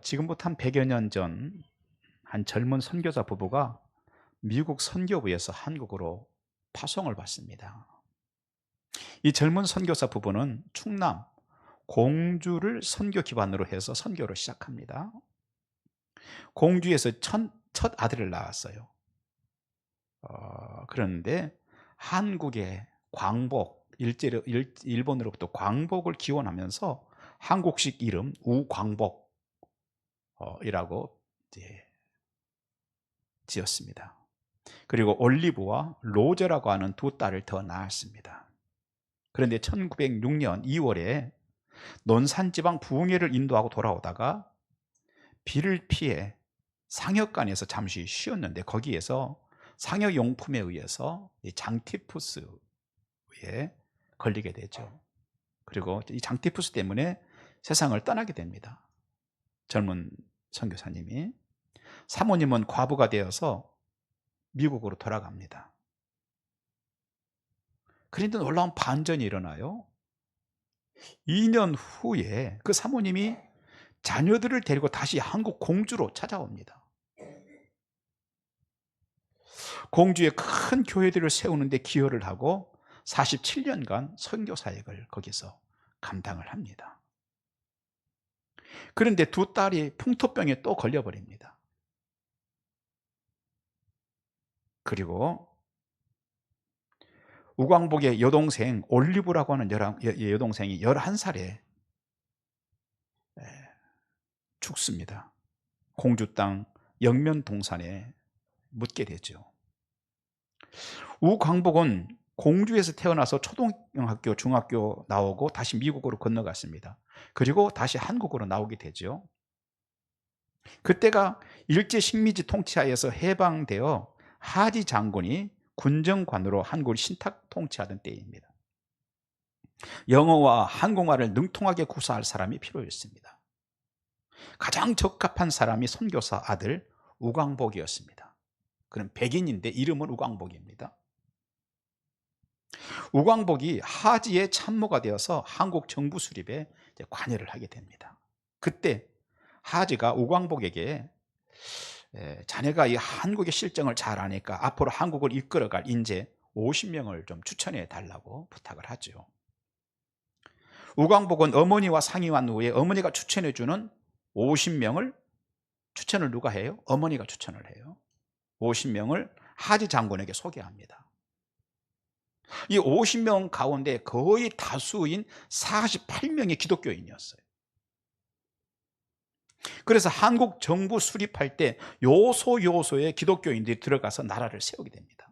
지금부터 한 100여 년 전 한 젊은 선교사 부부가 미국 선교부에서 한국으로 파송을 받습니다. 이 젊은 선교사 부부는 충남 공주를 선교 기반으로 해서 선교를 시작합니다. 공주에서 첫 아들을 낳았어요. 그런데 한국의 광복, 일본으로부터 광복을 기원하면서 한국식 이름 우광복이라고 지었습니다. 그리고 올리브와 로제라고 하는 두 딸을 더 낳았습니다. 그런데 1906년 2월에 논산지방 부흥회를 인도하고 돌아오다가 비를 피해 상역간에서 잠시 쉬었는데 거기에서 상여용품에 의해서 장티푸스에 걸리게 되죠. 그리고 이 장티푸스 때문에 세상을 떠나게 됩니다. 젊은 선교사님이. 사모님은 과부가 되어서 미국으로 돌아갑니다. 그런데 놀라운 반전이 일어나요. 2년 후에 그 사모님이 자녀들을 데리고 다시 한국 공주로 찾아옵니다. 공주에 큰 교회들을 세우는데 기여를 하고 47년간 선교 사역을 거기서 감당을 합니다. 그런데 두 딸이 풍토병에 또 걸려버립니다. 그리고 우광복의 여동생 올리브라고 하는 여동생이 11살에 죽습니다. 공주 땅 영면동산에 묻게 되죠. 우광복은 공주에서 태어나서 초등학교, 중학교 나오고 다시 미국으로 건너갔습니다. 그리고 다시 한국으로 나오게 되죠. 그때가 일제 식민지 통치하에서 해방되어 하지 장군이 군정관으로 한국을 신탁 통치하던 때입니다. 영어와 한국말을 능통하게 구사할 사람이 필요했습니다. 가장 적합한 사람이 선교사 아들 우광복이었습니다. 그는 백인인데 이름은 우광복입니다. 우광복이 하지의 참모가 되어서 한국 정부 수립에 관여를 하게 됩니다. 그때 하지가 우광복에게 자네가 이 한국의 실정을 잘 아니까 앞으로 한국을 이끌어갈 인재 50명을 좀 추천해 달라고 부탁을 하죠. 우광복은 어머니와 상의한 후에 어머니가 추천해 주는 50명을 추천을 누가 해요? 어머니가 추천을 해요. 50명을 하지 장군에게 소개합니다. 이 50명 가운데 거의 다수인 48명이 기독교인이었어요. 그래서 한국 정부 수립할 때 요소에 기독교인들이 들어가서 나라를 세우게 됩니다.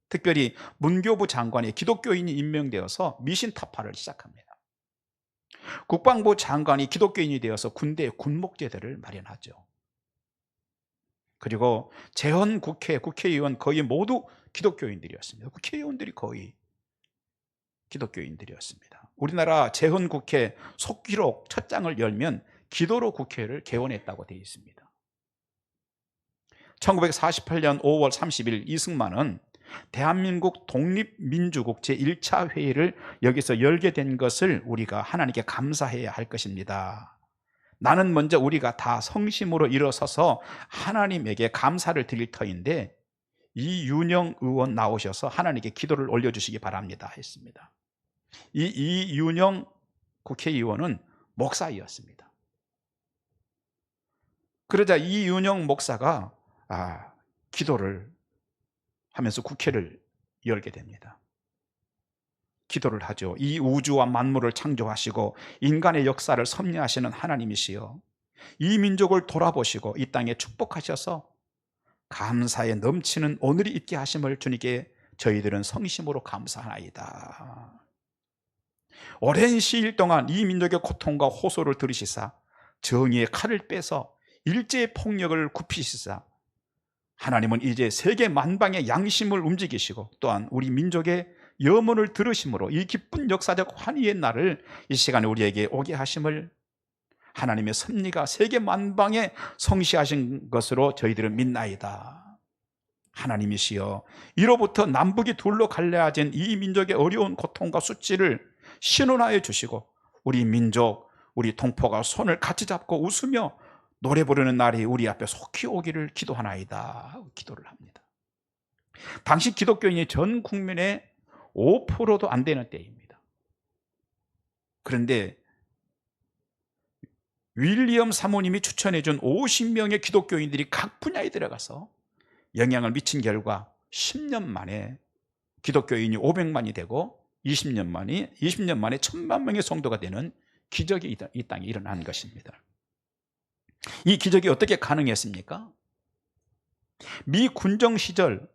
특별히 문교부 장관이 기독교인이 임명되어서 미신 타파를 시작합니다. 국방부 장관이 기독교인이 되어서 군대에 군목제도를 마련하죠. 그리고 재헌국회 국회의원 거의 모두 기독교인들이었습니다. 국회의원들이 거의 기독교인들이었습니다. 우리나라 재헌국회 속기록 첫 장을 열면 기도로 국회를 개원했다고 되어 있습니다. 1948년 5월 30일 이승만은 대한민국 독립민주국 제1차 회의를 여기서 열게 된 것을 우리가 하나님께 감사해야 할 것입니다. 나는 먼저 우리가 다 성심으로 일어서서 하나님에게 감사를 드릴 터인데 이윤영 의원 나오셔서 하나님께 기도를 올려주시기 바랍니다 했습니다. 이 이윤영 국회의원은 목사였습니다. 그러자 이윤영 목사가 기도를 하면서 국회를 열게 됩니다. 기도를 하죠. 이 우주와 만물을 창조하시고 인간의 역사를 섭리하시는 하나님이시여, 이 민족을 돌아보시고 이 땅에 축복하셔서 감사에 넘치는 오늘이 있게 하심을 주님께 저희들은 성심으로 감사하나이다. 오랜 시일 동안 이 민족의 고통과 호소를 들으시사 정의의 칼을 빼서 일제의 폭력을 굽히시사 하나님은 이제 세계 만방의 양심을 움직이시고 또한 우리 민족의 염원을 들으심으로 이 기쁜 역사적 환희의 날을 이 시간에 우리에게 오게 하심을 하나님의 섭리가 세계 만방에 성취하신 것으로 저희들은 믿나이다. 하나님이시여, 이로부터 남북이 둘로 갈라진 이 민족의 어려운 고통과 수치를 신원하여 주시고 우리 민족 우리 동포가 손을 같이 잡고 웃으며 노래 부르는 날이 우리 앞에 속히 오기를 기도하나이다 하고 기도를 합니다. 당시 기독교인이 전 국민의 5%도 안 되는 때입니다. 그런데 윌리엄 사모님이 추천해준 50명의 기독교인들이 각 분야에 들어가서 영향을 미친 결과 10년 만에 기독교인이 500만이 되고 20년 만에 1000만 명의 성도가 되는 기적이 이 땅에 일어난 것입니다. 이 기적이 어떻게 가능했습니까? 미 군정 시절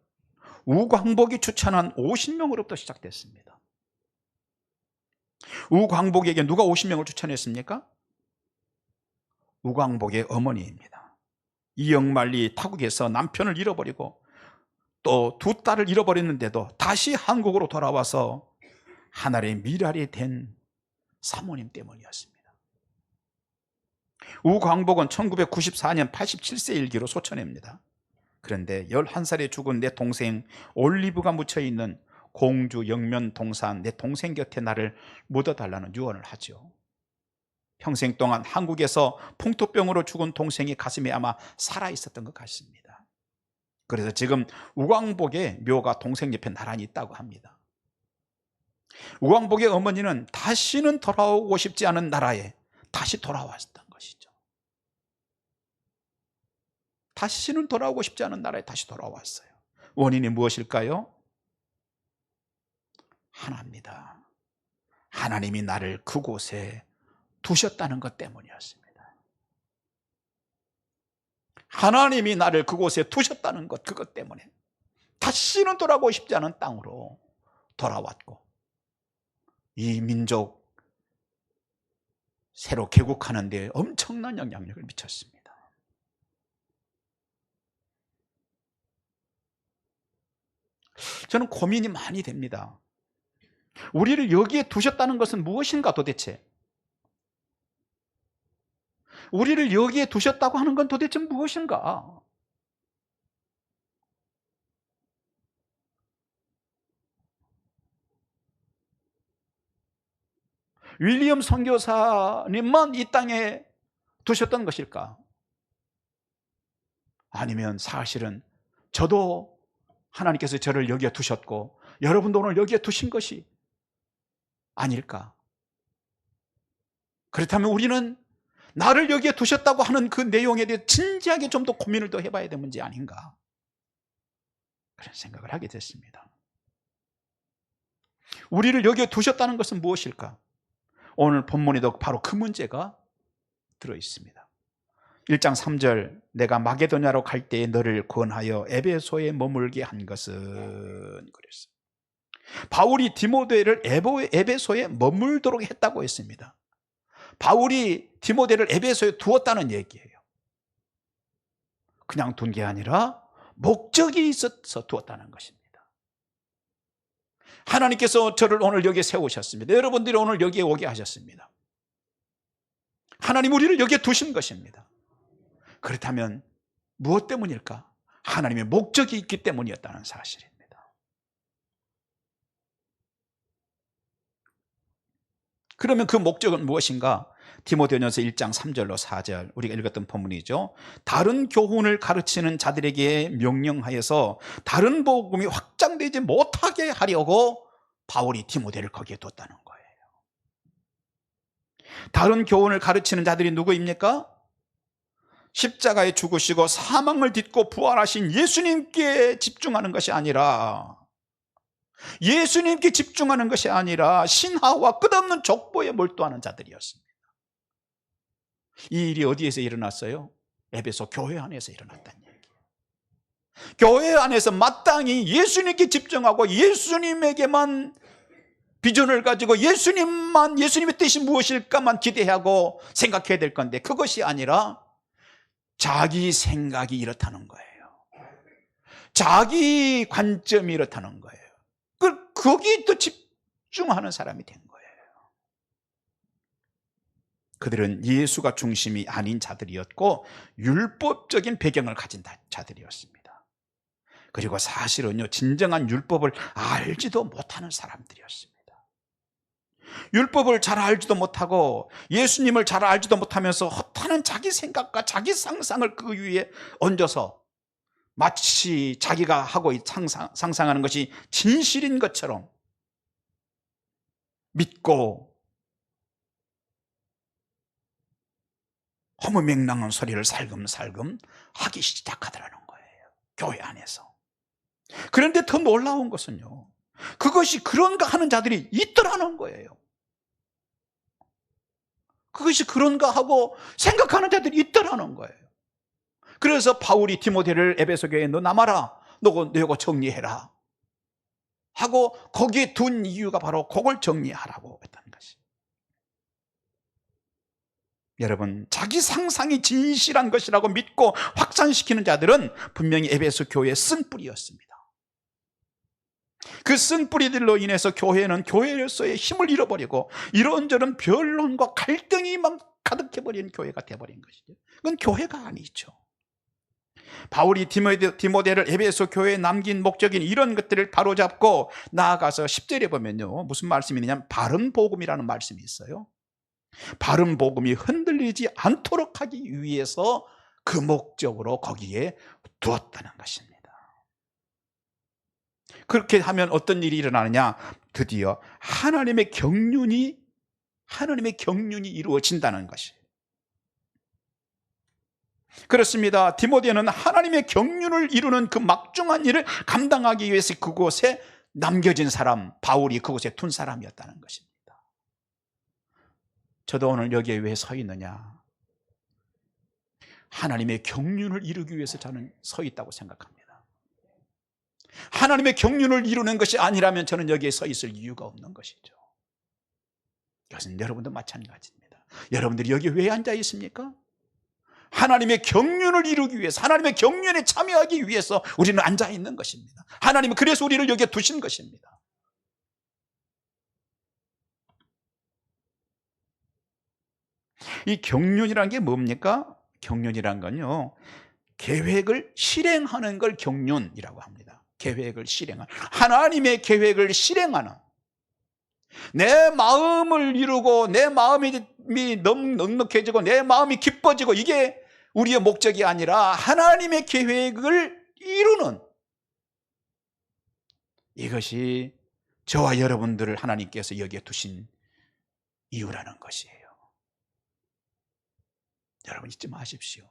우광복이 추천한 50명으로부터 시작됐습니다. 우광복에게 누가 50명을 추천했습니까? 우광복의 어머니입니다. 이영만리 타국에서 남편을 잃어버리고 또 두 딸을 잃어버렸는데도 다시 한국으로 돌아와서 하나의 미랄이 된 사모님 때문이었습니다. 우광복은 1994년 87세 일기로 소천합니다. 그런데 11살에 죽은 내 동생 올리브가 묻혀있는 공주 영면 동산 내 동생 곁에 나를 묻어달라는 유언을 하죠. 평생 동안 한국에서 풍토병으로 죽은 동생이 가슴에 아마 살아있었던 것 같습니다. 그래서 지금 우광복의 묘가 동생 옆에 나란히 있다고 합니다. 우광복의 어머니는 다시는 돌아오고 싶지 않은 나라에 다시 돌아왔던 것이죠. 다시는 돌아오고 싶지 않은 나라에 다시 돌아왔어요. 원인이 무엇일까요? 하나입니다. 하나님이 나를 그곳에 두셨다는 것 때문이었습니다. 하나님이 나를 그곳에 두셨다는 것, 그것 때문에 다시는 돌아오고 싶지 않은 땅으로 돌아왔고, 이 민족 새로 개국하는 데 엄청난 영향력을 미쳤습니다. 저는 고민이 많이 됩니다. 우리를 여기에 두셨다는 것은 무엇인가 도대체? 우리를 여기에 두셨다고 하는 건 도대체 무엇인가? 윌리엄 선교사님만 이 땅에 두셨던 것일까? 아니면 사실은 저도 하나님께서 저를 여기에 두셨고 여러분도 오늘 여기에 두신 것이 아닐까? 그렇다면 우리는 나를 여기에 두셨다고 하는 그 내용에 대해 진지하게 좀 더 고민을 더 해봐야 되는 문제 아닌가? 그런 생각을 하게 됐습니다. 우리를 여기에 두셨다는 것은 무엇일까? 오늘 본문에도 바로 그 문제가 들어있습니다. 1장 3절, 내가 마게도냐로 갈 때에 너를 권하여 에베소에 머물게 한 것은, 그랬어요. 바울이 디모데를 에베소에 머물도록 했다고 했습니다. 바울이 디모데를 에베소에 두었다는 얘기예요. 그냥 둔 게 아니라 목적이 있어서 두었다는 것입니다. 하나님께서 저를 오늘 여기에 세우셨습니다. 여러분들이 오늘 여기에 오게 하셨습니다. 하나님 우리를 여기에 두신 것입니다. 그렇다면 무엇 때문일까? 하나님의 목적이 있기 때문이었다는 사실입니다. 그러면 그 목적은 무엇인가? 디모데전서 1장 3절로 4절 우리가 읽었던 본문이죠. 다른 교훈을 가르치는 자들에게 명령하여서 다른 복음이 확장되지 못하게 하려고 바울이 디모데를 거기에 뒀다는 거예요. 다른 교훈을 가르치는 자들이 누구입니까? 십자가에 죽으시고 사망을 딛고 부활하신 예수님께 집중하는 것이 아니라 신하와 끝없는 족보에 몰두하는 자들이었습니다. 이 일이 어디에서 일어났어요? 에베소 교회 안에서 일어났다는 얘기예요. 교회 안에서 마땅히 예수님께 집중하고 예수님에게만 비전을 가지고 예수님의 뜻이 무엇일까만 기대하고 생각해야 될 건데, 그것이 아니라 자기 생각이 이렇다는 거예요. 자기 관점이 이렇다는 거예요. 거기에 또 집중하는 사람이 된 거예요. 그들은 예수가 중심이 아닌 자들이었고 율법적인 배경을 가진 자들이었습니다. 그리고 사실은요, 진정한 율법을 알지도 못하는 사람들이었습니다. 율법을 잘 알지도 못하고 예수님을 잘 알지도 못하면서 허탄한 자기 생각과 자기 상상을 그 위에 얹어서 마치 자기가 하고 상상하는 것이 진실인 것처럼 믿고 허무맹랑한 소리를 살금살금 하기 시작하더라는 거예요, 교회 안에서. 그런데 더 놀라운 것은요, 그것이 그런가 하는 자들이 있더라는 거예요. 그것이 그런가 하고 생각하는 자들이 있더라는 거예요. 그래서 바울이 디모데를 에베소 교회에 너 남아라, 너고 정리해라 하고 거기에 둔 이유가 바로 그걸 정리하라고 했다는 것이. 여러분, 자기 상상이 진실한 것이라고 믿고 확산시키는 자들은 분명히 에베소 교회의 쓴뿌리였습니다. 그 쓴뿌리들로 인해서 교회는 교회로서의 힘을 잃어버리고 이런저런 변론과 갈등이 막 가득해버린 교회가 되어버린 것이죠. 그건 교회가 아니죠. 바울이 디모데를 에베소 교회에 남긴 목적인 이런 것들을 바로잡고 나아가서 10절에 보면요, 무슨 말씀이 있느냐면 바른 복음이라는 말씀이 있어요. 바른 복음이 흔들리지 않도록 하기 위해서 그 목적으로 거기에 두었다는 것입니다. 그렇게 하면 어떤 일이 일어나느냐, 드디어 하나님의 경륜이 이루어진다는 것이에요. 그렇습니다. 디모데는 하나님의 경륜을 이루는 그 막중한 일을 감당하기 위해서 그곳에 남겨진 사람, 바울이 그곳에 둔 사람이었다는 것입니다. 저도 오늘 여기에 왜 서 있느냐, 하나님의 경륜을 이루기 위해서 저는 서 있다고 생각합니다. 하나님의 경륜을 이루는 것이 아니라면 저는 여기에 서 있을 이유가 없는 것이죠. 이것은 여러분도 마찬가지입니다. 여러분들이 여기 왜 앉아 있습니까? 하나님의 경륜을 이루기 위해서, 하나님의 경륜에 참여하기 위해서 우리는 앉아 있는 것입니다. 하나님은 그래서 우리를 여기에 두신 것입니다. 이 경륜이란 게 뭡니까? 경륜이란 건요, 계획을 실행하는 걸 경륜이라고 합니다. 계획을 실행하는, 하나님의 계획을 실행하는, 내 마음을 이루고 내 마음이 넉넉해지고 내 마음이 기뻐지고, 이게 우리의 목적이 아니라 하나님의 계획을 이루는, 이것이 저와 여러분들을 하나님께서 여기에 두신 이유라는 것이에요. 여러분 잊지 마십시오.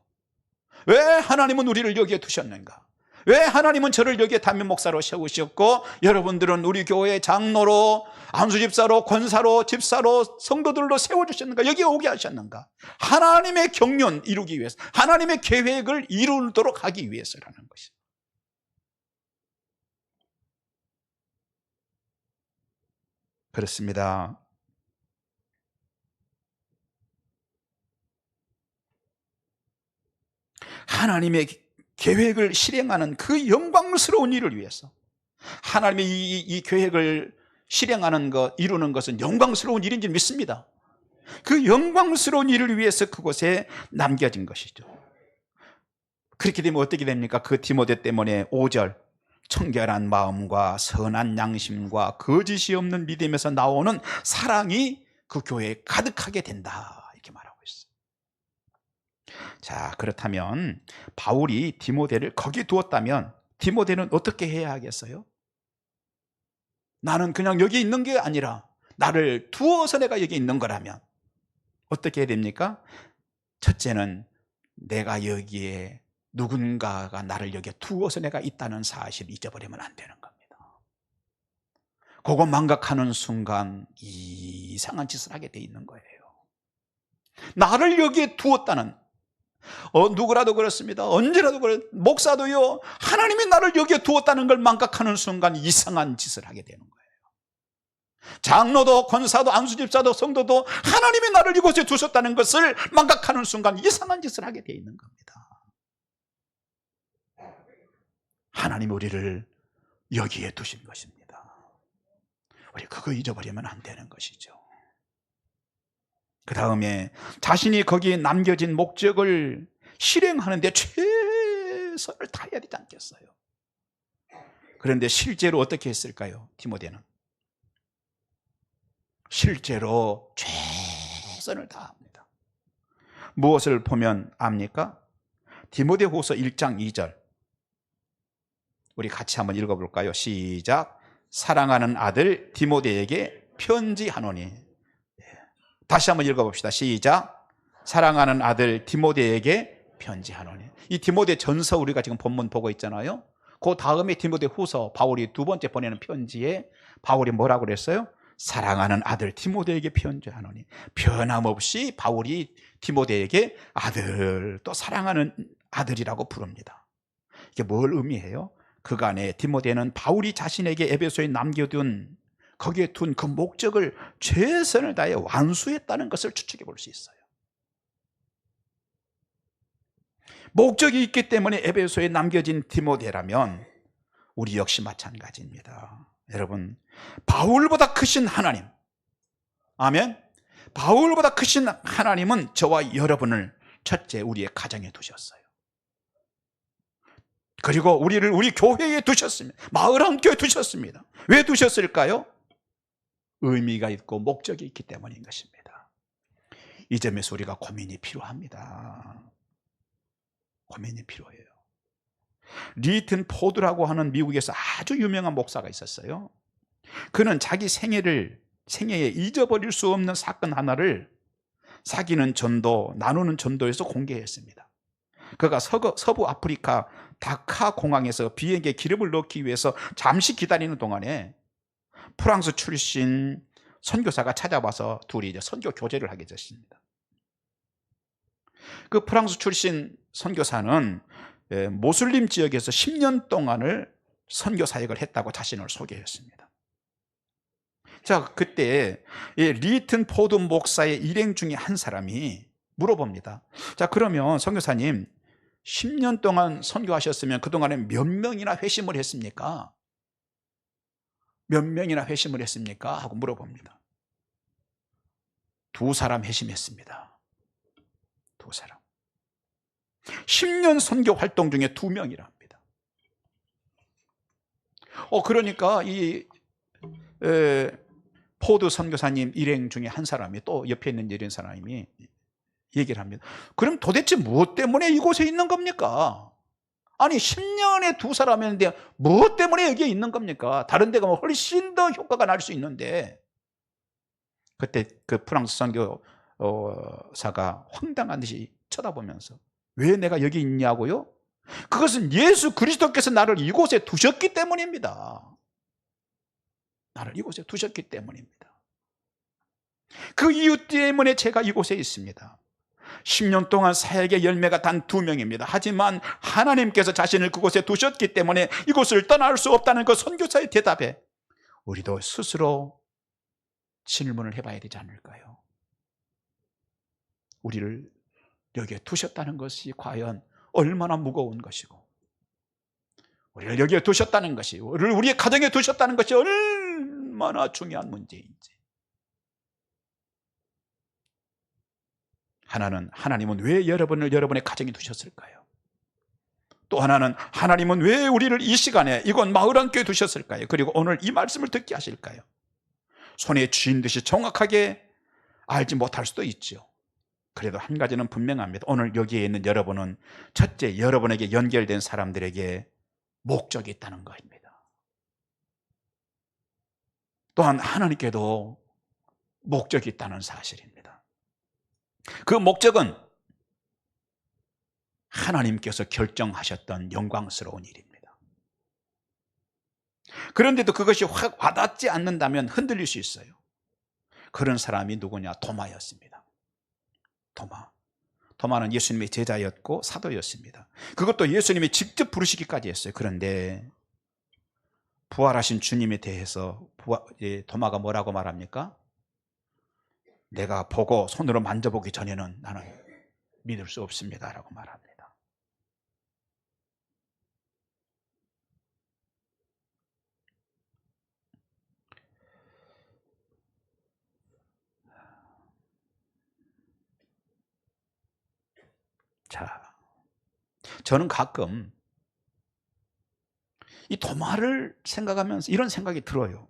왜 하나님은 우리를 여기에 두셨는가? 왜 하나님은 저를 여기에 담임 목사로 세우셨고 여러분들은 우리 교회의 장로로, 안수집사로, 권사로, 집사로, 성도들로 세워주셨는가? 여기에 오게 하셨는가? 하나님의 경륜 이루기 위해서, 하나님의 계획을 이루도록 하기 위해서라는 것입니다. 그렇습니다. 하나님의 계획을 실행하는 그 영광스러운 일을 위해서, 하나님의 이 계획을 실행하는 것, 이루는 것은 영광스러운 일인지 믿습니다. 그 영광스러운 일을 위해서 그곳에 남겨진 것이죠. 그렇게 되면 어떻게 됩니까? 그 디모데 때문에 5절, 청결한 마음과 선한 양심과 거짓이 없는 믿음에서 나오는 사랑이 그 교회에 가득하게 된다, 이렇게 말하고 있어요. 자, 그렇다면 바울이 디모데를 거기 두었다면 디모데는 어떻게 해야 하겠어요? 나는 그냥 여기 있는 게 아니라 나를 두어서 내가 여기 있는 거라면 어떻게 해야 됩니까? 첫째는 내가 여기에, 누군가가 나를 여기에 두어서 내가 있다는 사실을 잊어버리면 안 되는 겁니다. 그거 망각하는 순간 이상한 짓을 하게 돼 있는 거예요. 나를 여기에 두었다는, 누구라도 그렇습니다. 언제라도 그래. 목사도요, 하나님이 나를 여기에 두었다는 걸 망각하는 순간 이상한 짓을 하게 되는 거예요. 장로도, 권사도, 안수집사도, 성도도 하나님이 나를 이곳에 두셨다는 것을 망각하는 순간 이상한 짓을 하게 되어 있는 겁니다. 하나님이 우리를 여기에 두신 것입니다. 우리 그거 잊어버리면 안 되는 것이죠. 그 다음에 자신이 거기에 남겨진 목적을 실행하는 데 최선을 다해야 되지 않겠어요? 그런데 실제로 어떻게 했을까요? 디모데는 실제로 최선을 다합니다. 무엇을 보면 압니까? 디모데후서 1장 2절 우리 같이 한번 읽어볼까요? 시작. 사랑하는 아들 디모데에게 편지하노니. 다시 한번 읽어봅시다. 시작. 사랑하는 아들 디모데에게 편지하노니. 이 디모데 전서 우리가 지금 본문 보고 있잖아요. 그 다음에 디모데 후서, 바울이 두 번째 보내는 편지에 바울이 뭐라고 그랬어요? 사랑하는 아들 디모데에게 편지하노니. 변함없이 바울이 디모데에게 아들, 또 사랑하는 아들이라고 부릅니다. 이게 뭘 의미해요? 그간에 디모데는 바울이 자신에게 에베소에 남겨둔, 거기에 둔 그 목적을 최선을 다해 완수했다는 것을 추측해 볼 수 있어요. 목적이 있기 때문에 에베소에 남겨진 디모데라면 우리 역시 마찬가지입니다. 여러분, 바울보다 크신 하나님, 아멘. 바울보다 크신 하나님은 저와 여러분을 첫째 우리의 가정에 두셨어요. 그리고 우리를 우리 교회에 두셨습니다. 마을 함교에 두셨습니다. 왜 두셨을까요? 의미가 있고 목적이 있기 때문인 것입니다. 이 점에서 우리가 고민이 필요합니다. 고민이 필요해요. 리튼 포드라고 하는 미국에서 아주 유명한 목사가 있었어요. 그는 자기 생애에 잊어버릴 수 없는 사건 하나를 사귀는 전도, 나누는 전도에서 공개했습니다. 그가 서부 아프리카 다카 공항에서 비행기에 기름을 넣기 위해서 잠시 기다리는 동안에 프랑스 출신 선교사가 찾아와서 둘이 이제 선교 교제를 하게 됐습니다. 그 프랑스 출신 선교사는 모슬림 지역에서 10년 동안을 선교 사역을 했다고 자신을 소개했습니다. 자, 그때 리튼 포드 목사의 일행 중에 한 사람이 물어봅니다. 자, 그러면 선교사님 10년 동안 선교하셨으면 그동안에 몇 명이나 회심을 했습니까? 몇 명이나 회심을 했습니까? 하고 물어봅니다. 2사람 회심했습니다. 2사람. 10년 선교 활동 중에 2명이라 합니다. 그러니까 이 포드 선교사님 일행 중에 한 사람이, 또 옆에 있는 일행 사람이 얘기를 합니다. 그럼 도대체 무엇 때문에 이곳에 있는 겁니까? 아니 10년에 2사람이었는데 무엇 때문에 여기에 있는 겁니까? 다른 데 가면 훨씬 더 효과가 날 수 있는데. 그때 그 프랑스 선교사가 황당한 듯이 쳐다보면서 왜 내가 여기 있냐고요? 그것은 예수 그리스도께서 나를 이곳에 두셨기 때문입니다. 나를 이곳에 두셨기 때문입니다. 그 이유 때문에 제가 이곳에 있습니다. 10년 동안 사역의 열매가 단 2명입니다. 하지만 하나님께서 자신을 그곳에 두셨기 때문에 이곳을 떠날 수 없다는 그 선교사의 대답에 우리도 스스로 질문을 해봐야 되지 않을까요? 우리를 여기에 두셨다는 것이 과연 얼마나 무거운 것이고, 우리를 여기에 두셨다는 것이, 우리의 가정에 두셨다는 것이 얼마나 중요한 문제인지. 하나님은 왜 여러분을 여러분의 가정에 두셨을까요? 또 하나는 하나님은 왜 우리를 이 시간에 이곳 마을함교에 두셨을까요? 그리고 오늘 이 말씀을 듣게 하실까요? 손에 쥐인 듯이 정확하게 알지 못할 수도 있죠. 그래도 한 가지는 분명합니다. 오늘 여기에 있는 여러분은 첫째, 여러분에게 연결된 사람들에게 목적이 있다는 것입니다. 또한 하나님께도 목적이 있다는 사실입니다. 그 목적은 하나님께서 결정하셨던 영광스러운 일입니다. 그런데도 그것이 확 와닿지 않는다면 흔들릴 수 있어요. 그런 사람이 누구냐? 도마였습니다. 도마는 예수님의 제자였고 사도였습니다. 그것도 예수님이 직접 부르시기까지 했어요. 그런데 부활하신 주님에 대해서 도마가 뭐라고 말합니까? 내가 보고 손으로 만져보기 전에는 나는 믿을 수 없습니다 라고 말합니다. 자, 저는 가끔 이 도마를 생각하면서 이런 생각이 들어요.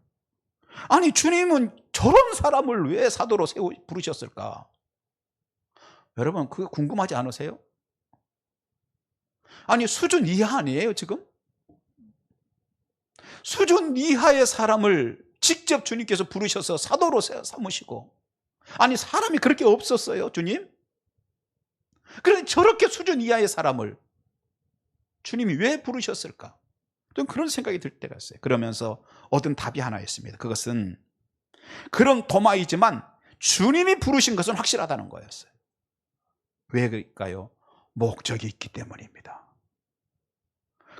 아니 주님은 저런 사람을 왜 사도로 부르셨을까? 여러분, 그거 궁금하지 않으세요? 아니, 수준 이하 아니에요, 지금? 수준 이하의 사람을 직접 주님께서 부르셔서 사도로 삼으시고, 아니, 사람이 그렇게 없었어요, 주님? 그런데 저렇게 수준 이하의 사람을 주님이 왜 부르셨을까? 좀 그런 생각이 들 때가 있어요. 그러면서 얻은 답이 하나 있습니다. 그것은 그런 도마이지만 주님이 부르신 것은 확실하다는 거였어요. 왜 그럴까요? 목적이 있기 때문입니다.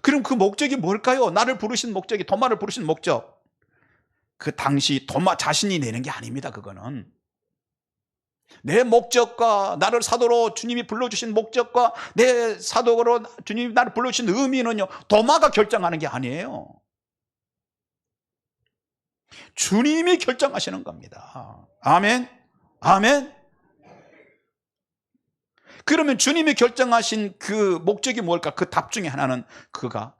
그럼 그 목적이 뭘까요? 나를 부르신 목적이, 도마를 부르신 목적, 그 당시 도마 자신이 내는 게 아닙니다. 그거는 내 목적과 나를 사도로 주님이 불러주신 목적과 내 사도로 주님이 나를 불러주신 의미는요, 도마가 결정하는 게 아니에요. 주님이 결정하시는 겁니다. 아멘. 아멘. 그러면 주님이 결정하신 그 목적이 뭘까? 그 답 중에 하나는 그가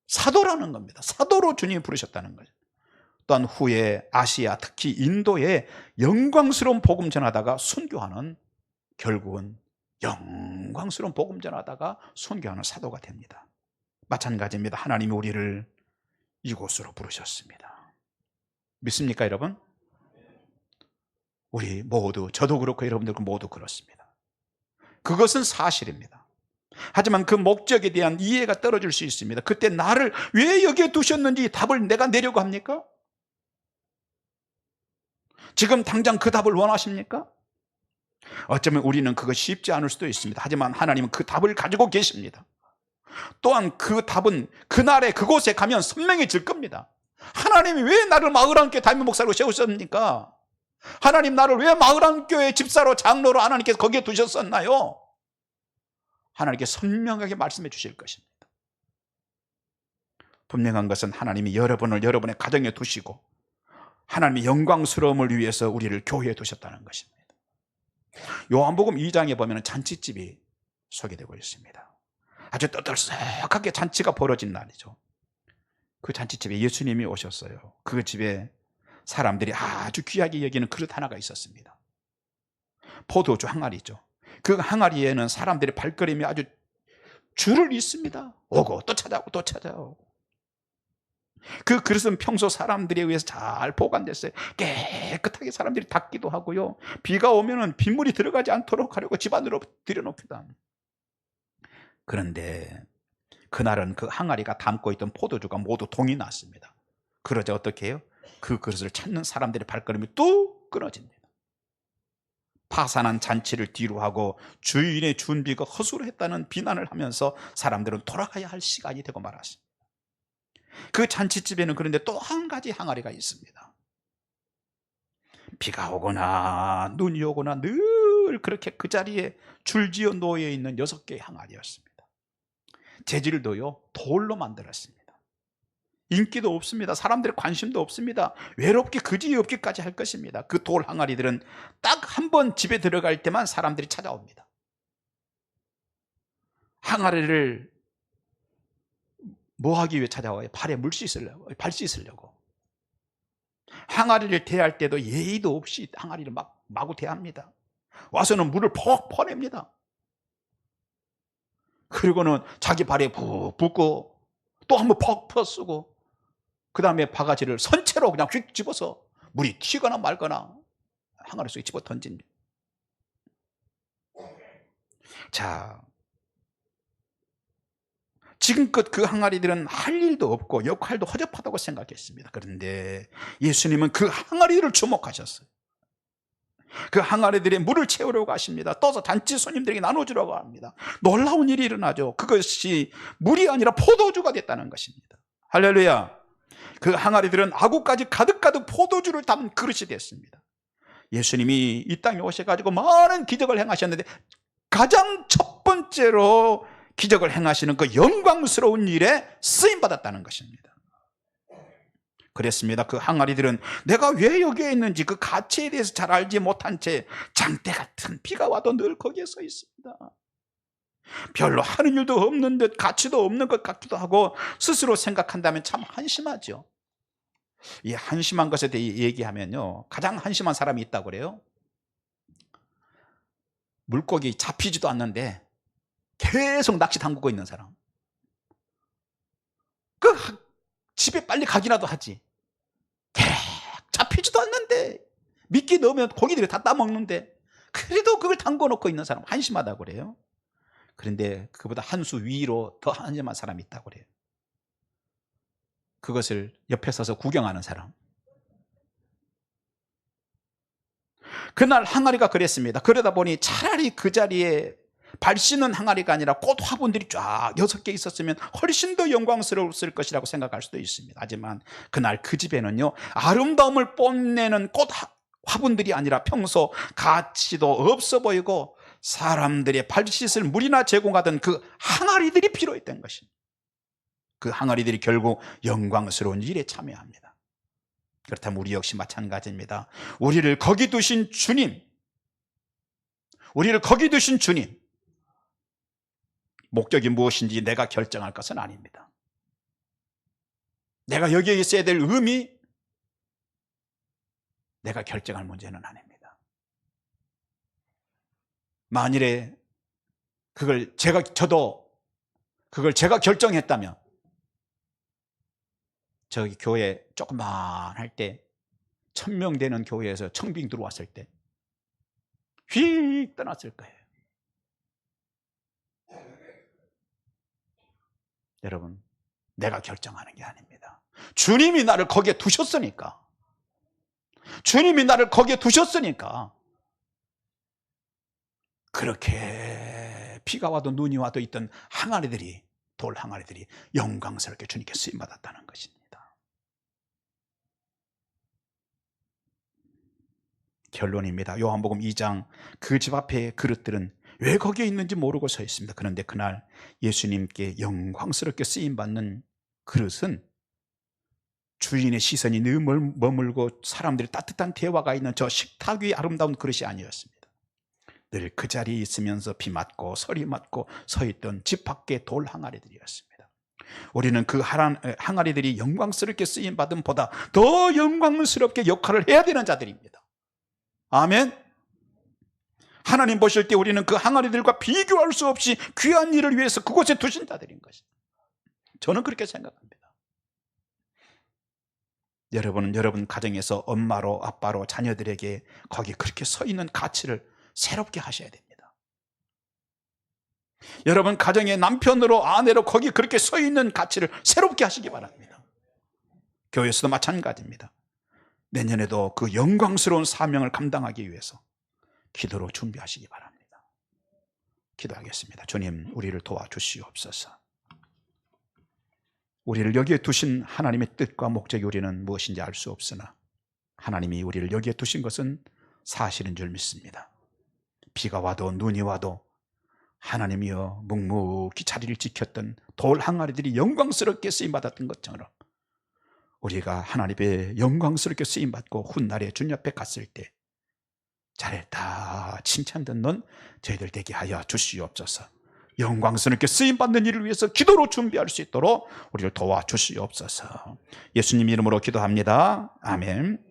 사도라는 겁니다. 사도로 주님이 부르셨다는 거죠. 또한 후에 아시아, 특히 인도에 영광스러운 복음 전하다가 순교하는, 결국은 영광스러운 복음 전하다가 순교하는 사도가 됩니다. 마찬가지입니다. 하나님이 우리를 이곳으로 부르셨습니다. 믿습니까, 여러분? 우리 모두, 저도 그렇고 여러분들 모두 그렇습니다. 그것은 사실입니다. 하지만 그 목적에 대한 이해가 떨어질 수 있습니다. 그때 나를 왜 여기에 두셨는지 답을 내가 내려고 합니까? 지금 당장 그 답을 원하십니까? 어쩌면 우리는 그거 쉽지 않을 수도 있습니다. 하지만 하나님은 그 답을 가지고 계십니다. 또한 그 답은 그날에 그곳에 가면 선명해질 겁니다. 하나님이 왜 나를 마을한교회 담임 목사로 세우셨습니까? 하나님 나를 왜 마을한교회 집사로, 장로로 하나님께서 거기에 두셨었나요? 하나님께 선명하게 말씀해 주실 것입니다. 분명한 것은 하나님이 여러분을 여러분의 가정에 두시고 하나님의 영광스러움을 위해서 우리를 교회에 두셨다는 것입니다. 요한복음 2장에 보면 잔치집이 소개되고 있습니다. 아주 떠들썩하게 잔치가 벌어진 날이죠. 그 잔치집에 예수님이 오셨어요. 그 집에 사람들이 아주 귀하게 여기는 그릇 하나가 있었습니다. 포도주 항아리죠. 그 항아리에는 사람들의 발걸음이 아주 줄을 잇습니다. 오고 또 찾아오고 또 찾아오고. 그 그릇은 평소 사람들에 의해서 잘 보관됐어요. 깨끗하게 사람들이 닦기도 하고요, 비가 오면 빗물이 들어가지 않도록 하려고 집 안으로 들여놓기도 합니다. 그런데 그날은 그 항아리가 담고 있던 포도주가 모두 동이 났습니다. 그러자 어떻게 해요? 그 그릇을 찾는 사람들의 발걸음이 뚝 끊어집니다. 파산한 잔치를 뒤로하고 주인의 준비가 허술했다는 비난을 하면서 사람들은 돌아가야 할 시간이 되고 말았습니다. 그 잔치집에는 그런데 또 한 가지 항아리가 있습니다. 비가 오거나 눈이 오거나 늘 그렇게 그 자리에 줄지어 놓여 있는 6개의 항아리였습니다. 재질도요, 돌로 만들었습니다. 인기도 없습니다. 사람들의 관심도 없습니다. 외롭게 그지없기까지 할 것입니다. 그 돌 항아리들은 딱 한 번 집에 들어갈 때만 사람들이 찾아옵니다. 항아리를 뭐 하기 위해 찾아와요? 발에 물 씻으려고, 발 씻으려고. 항아리를 대할 때도 예의도 없이 항아리를 마구 대합니다. 와서는 물을 퍽 퍼냅니다. 그리고는 자기 발에 푹 붓고 또 한번 퍽 퍼쓰고, 그 다음에 바가지를 선체로 그냥 휙 집어서 물이 튀거나 말거나 항아리 속에 집어 던집니다. 자, 지금껏 그 항아리들은 할 일도 없고 역할도 허접하다고 생각했습니다. 그런데 예수님은 그 항아리를 주목하셨어요. 그 항아리들의 물을 채우려고 가십니다. 떠서 잔치 손님들에게 나눠주려고 합니다. 놀라운 일이 일어나죠. 그것이 물이 아니라 포도주가 됐다는 것입니다. 할렐루야. 그 항아리들은 아구까지 가득가득 포도주를 담은 그릇이 됐습니다. 예수님이 이 땅에 오셔가지고 많은 기적을 행하셨는데 가장 첫 번째로 기적을 행하시는 그 영광스러운 일에 쓰임받았다는 것입니다. 그랬습니다. 그 항아리들은 내가 왜 여기에 있는지 그 가치에 대해서 잘 알지 못한 채 장대 같은 비가 와도 늘 거기에 서 있습니다. 별로 하는 일도 없는 듯 가치도 없는 것 같기도 하고 스스로 생각한다면 참 한심하죠. 이 한심한 것에 대해 얘기하면요, 가장 한심한 사람이 있다고 그래요. 물고기 잡히지도 않는데 계속 낚시 담그고 있는 사람. 그 집에 빨리 가기라도 하지. 계속 잡히지도 않는데 미끼 넣으면 고기들이 다 따먹는데 그래도 그걸 담궈 놓고 있는 사람, 한심하다고 그래요. 그런데 그보다 한 수 위로 더 한심한 사람이 있다고 그래요. 그것을 옆에 서서 구경하는 사람. 그날 항아리가 그랬습니다. 그러다 보니 차라리 그 자리에 발 씻는 항아리가 아니라 꽃 화분들이 쫙 6개 있었으면 훨씬 더 영광스러웠을 것이라고 생각할 수도 있습니다. 하지만 그날 그 집에는요, 아름다움을 뽐내는 꽃 화분들이 아니라 평소 가치도 없어 보이고 사람들의 발 씻을 물이나 제공하던 그 항아리들이 필요했던 것입니다. 그 항아리들이 결국 영광스러운 일에 참여합니다. 그렇다면 우리 역시 마찬가지입니다. 우리를 거기 두신 주님, 목적이 무엇인지 내가 결정할 것은 아닙니다. 내가 여기에 있어야 될 의미, 내가 결정할 문제는 아닙니다. 만일에 그걸 제가 결정했다면, 저기 교회 조그만 할 때 1000명 되는 교회에서 청빙 들어왔을 때 휙 떠났을 거예요. 여러분, 내가 결정하는 게 아닙니다. 주님이 나를 거기에 두셨으니까, 그렇게 비가 와도 눈이 와도 있던 항아리들이, 돌 항아리들이 영광스럽게 주님께 쓰임받았다는 것입니다. 결론입니다. 요한복음 2장, 그 집 앞에 그릇들은 왜 거기에 있는지 모르고 서 있습니다. 그런데 그날 예수님께 영광스럽게 쓰임받는 그릇은 주인의 시선이 늘 머물고 사람들이 따뜻한 대화가 있는 저 식탁 위의 아름다운 그릇이 아니었습니다. 늘 그 자리에 있으면서 비 맞고 서리 맞고 서 있던 집 밖의 돌 항아리들이었습니다. 우리는 그 항아리들이 영광스럽게 쓰임받음보다 더 영광스럽게 역할을 해야 되는 자들입니다. 아멘. 하나님 보실 때 우리는 그 항아리들과 비교할 수 없이 귀한 일을 위해서 그곳에 두신 자들인 것입니다. 저는 그렇게 생각합니다. 여러분은 여러분 가정에서 엄마로 아빠로 자녀들에게 거기 그렇게 서 있는 가치를 새롭게 하셔야 됩니다. 여러분 가정의 남편으로 아내로 거기 그렇게 서 있는 가치를 새롭게 하시기 바랍니다. 교회에서도 마찬가지입니다. 내년에도 그 영광스러운 사명을 감당하기 위해서 기도로 준비하시기 바랍니다. 기도하겠습니다. 주님, 우리를 도와주시옵소서. 우리를 여기에 두신 하나님의 뜻과 목적이 우리는 무엇인지 알 수 없으나 하나님이 우리를 여기에 두신 것은 사실인 줄 믿습니다. 비가 와도 눈이 와도 하나님이여 묵묵히 자리를 지켰던 돌 항아리들이 영광스럽게 쓰임받았던 것처럼 우리가 하나님의 영광스럽게 쓰임받고 훗날에 주님 앞에 갔을 때 잘했다 칭찬 듣는 저희들 되게 하여 주시옵소서. 영광스럽게 쓰임받는 일을 위해서 기도로 준비할 수 있도록 우리를 도와주시옵소서. 예수님 이름으로 기도합니다. 아멘.